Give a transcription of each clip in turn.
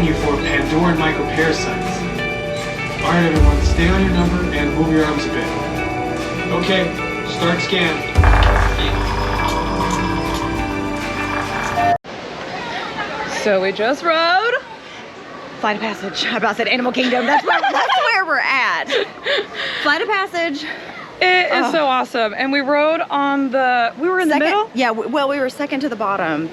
scanning you for Pandoran microparasites. Alright everyone, stay on your number and move your arms a bit. Okay, start scan. So we just rode Flight of Passage. I about said Animal Kingdom. That's where we're at. Flight of Passage. It is so awesome. And we rode on the, we were in the middle? Yeah, well, we were second to the bottom.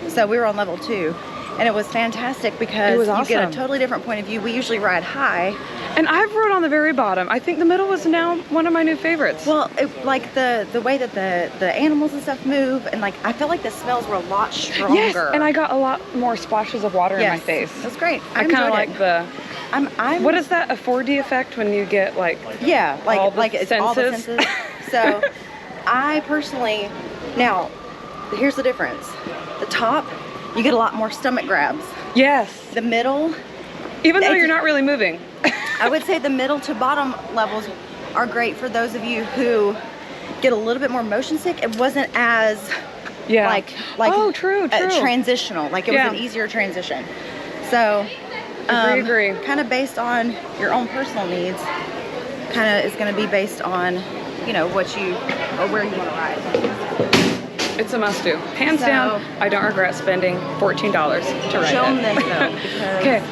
So we were on level 2. And it was fantastic because you get a totally different point of view. We usually ride high. And I've rode on the very bottom. I think the middle was now one of my new favorites. Well, like the way that the animals and stuff move, and like I felt like the smells were a lot stronger. Yes, and I got a lot more splashes of water in my face. It was great. I kind of like the. I'm what is that? A 4D effect when you get like. Yeah, like all the it's all the senses. So, I personally, now, here's the difference. The top, you get a lot more stomach grabs. Yes. The middle. Even though you're not really moving. I would say the middle to bottom levels are great for those of you who get a little bit more motion sick. It wasn't as like oh, true. Transitional. Like it was an easier transition. So agree. Kind of based on your own personal needs, kind of is going to be based on, you know, what you or where you want to ride. It's a must do. Hands down, I don't regret spending $14 to ride Show them it. this though, because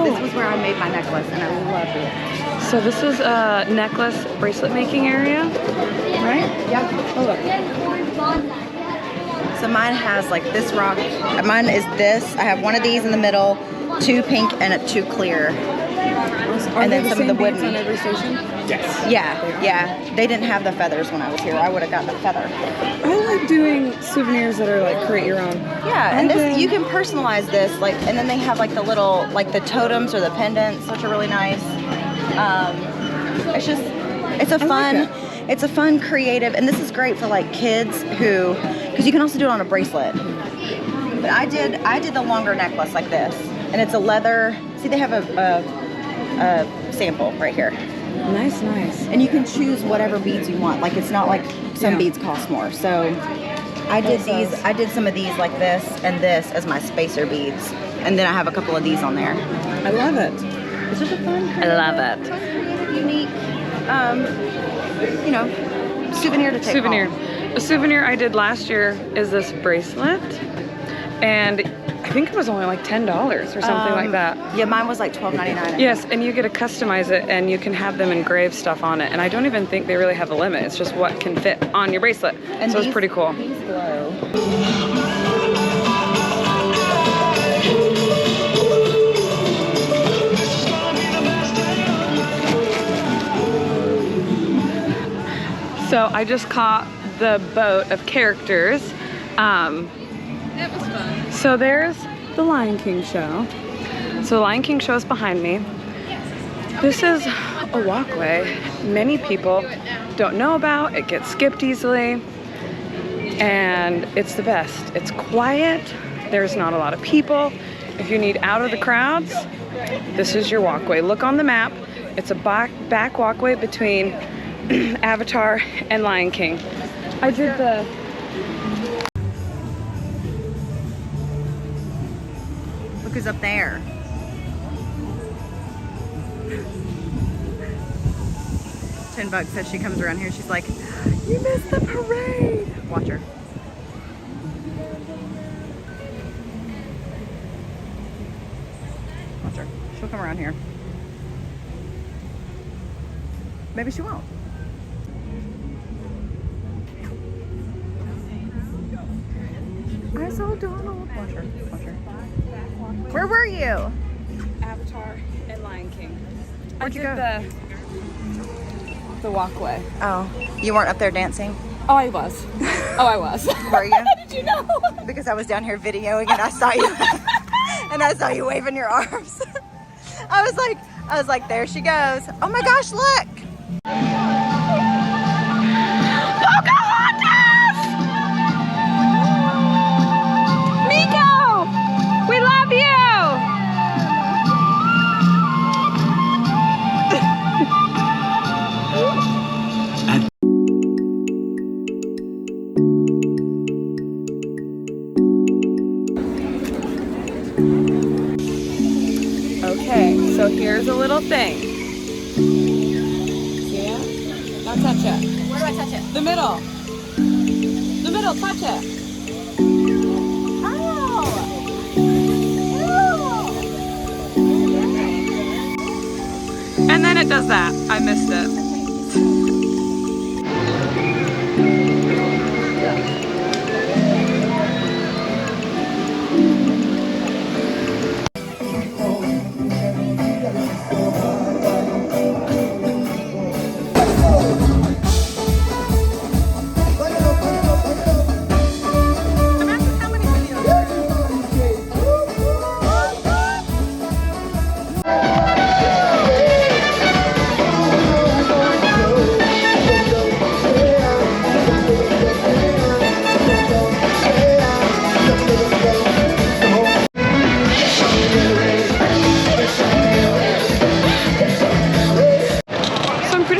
this was where I made my necklace and I loved it. So this is a necklace bracelet making area, right? Yeah. Oh, look. So mine has like this rock. Mine is this. I have one of these in the middle, 2 pink and 2 clear. And then some of the wooden on every station? Yes. Yeah. They didn't have the feathers when I was here. I would have gotten a feather. I like doing souvenirs that are like create your own. Yeah, and this, you can personalize this, like, and then they have like the little, like the totems or the pendants, which are really nice. It's a fun, creative, and this is great for like kids who, because you can also do it on a bracelet. But I did the longer necklace like this, and it's a leather. See, they have a sample right here. Nice. And you can choose whatever beads you want. Like it's not like some beads cost more. So I did these. I did some of these like this and this as my spacer beads, and then I have a couple of these on there. I love it. It's just a fun. I love it. Creative, unique, you know, souvenir to take home. A souvenir I did last year is this bracelet, and I think it was only like $10 or something like that. Yeah, mine was like $12.99. Yes, and you get to customize it, and you can have them engrave stuff on it. And I don't even think they really have a limit. It's just what can fit on your bracelet. And so it's pretty cool. These glow. So I just caught the boat of characters. It was fun. So there's the Lion King show. So the Lion King show is behind me. This is a walkway many people don't know about. It gets skipped easily, and it's the best. It's quiet. There's not a lot of people. If you need out of the crowds, this is your walkway. Look on the map. It's a back walkway between Avatar and Lion King. I did the... Look who's up there. $10 says she comes around here. She's like, you missed the parade. Watch her. Watch her. She'll come around here. Maybe she won't. I saw Donald. Watch her. Watch her. Where were you? Avatar and Lion King. Where'd you go? The walkway. Oh, you weren't up there dancing? Oh, I was. Were you? How did you know? Because I was down here videoing and I saw you. And I saw you waving your arms. I was like, there she goes. Oh my gosh, look. We love you! thing. Yeah? Now touch it. Where do I touch it? The middle. The middle, touch it. And then it does that. I missed it.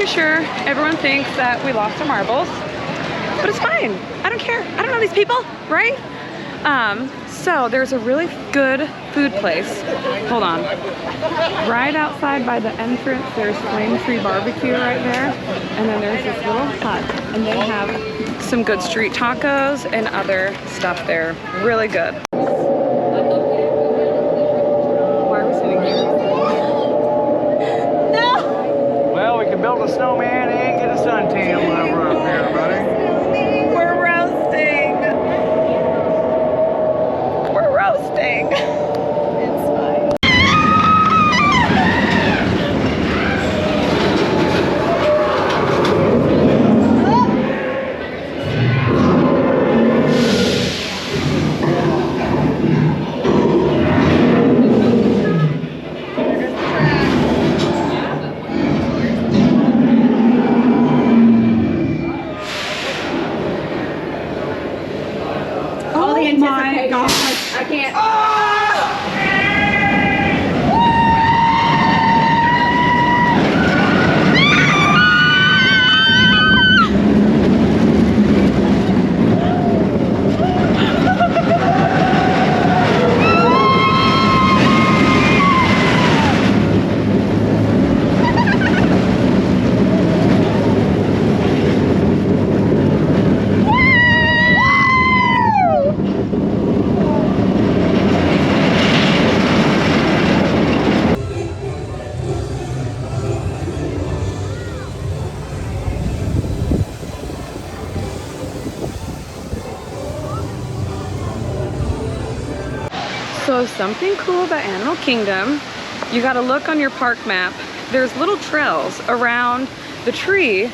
Sure, everyone thinks that we lost our marbles, but it's fine. I don't care. I don't know these people, right? So there's a really good food place. Hold on. Right outside by the entrance, there's Flame Tree Barbecue right there, and then there's this little hut, and they have some good street tacos and other stuff there. Really good. Why are we sitting here? Build a snowman and get a suntan while we're up here, buddy. We're roasting. We're roasting. It's fine. My gosh, I can't. So something cool about Animal Kingdom, you gotta look on your park map. There's little trails around the tree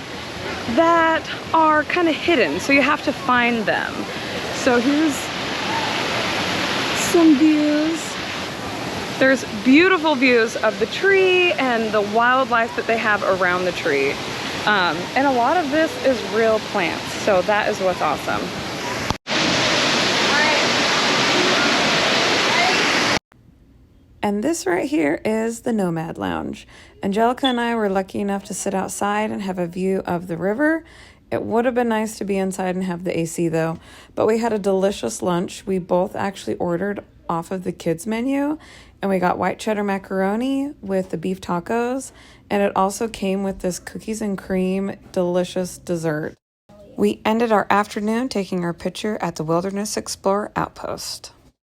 that are kind of hidden, so you have to find them. So here's some views. There's beautiful views of the tree and the wildlife that they have around the tree. And a lot of this is real plants, so that is what's awesome. And this right here is the Nomad Lounge. Angelica and I were lucky enough to sit outside and have a view of the river. It would have been nice to be inside and have the AC though, but we had a delicious lunch. We both actually ordered off of the kids menu, and we got white cheddar macaroni with the beef tacos, and it also came with this cookies and cream delicious dessert. We ended our afternoon taking our picture at the Wilderness Explorer Outpost.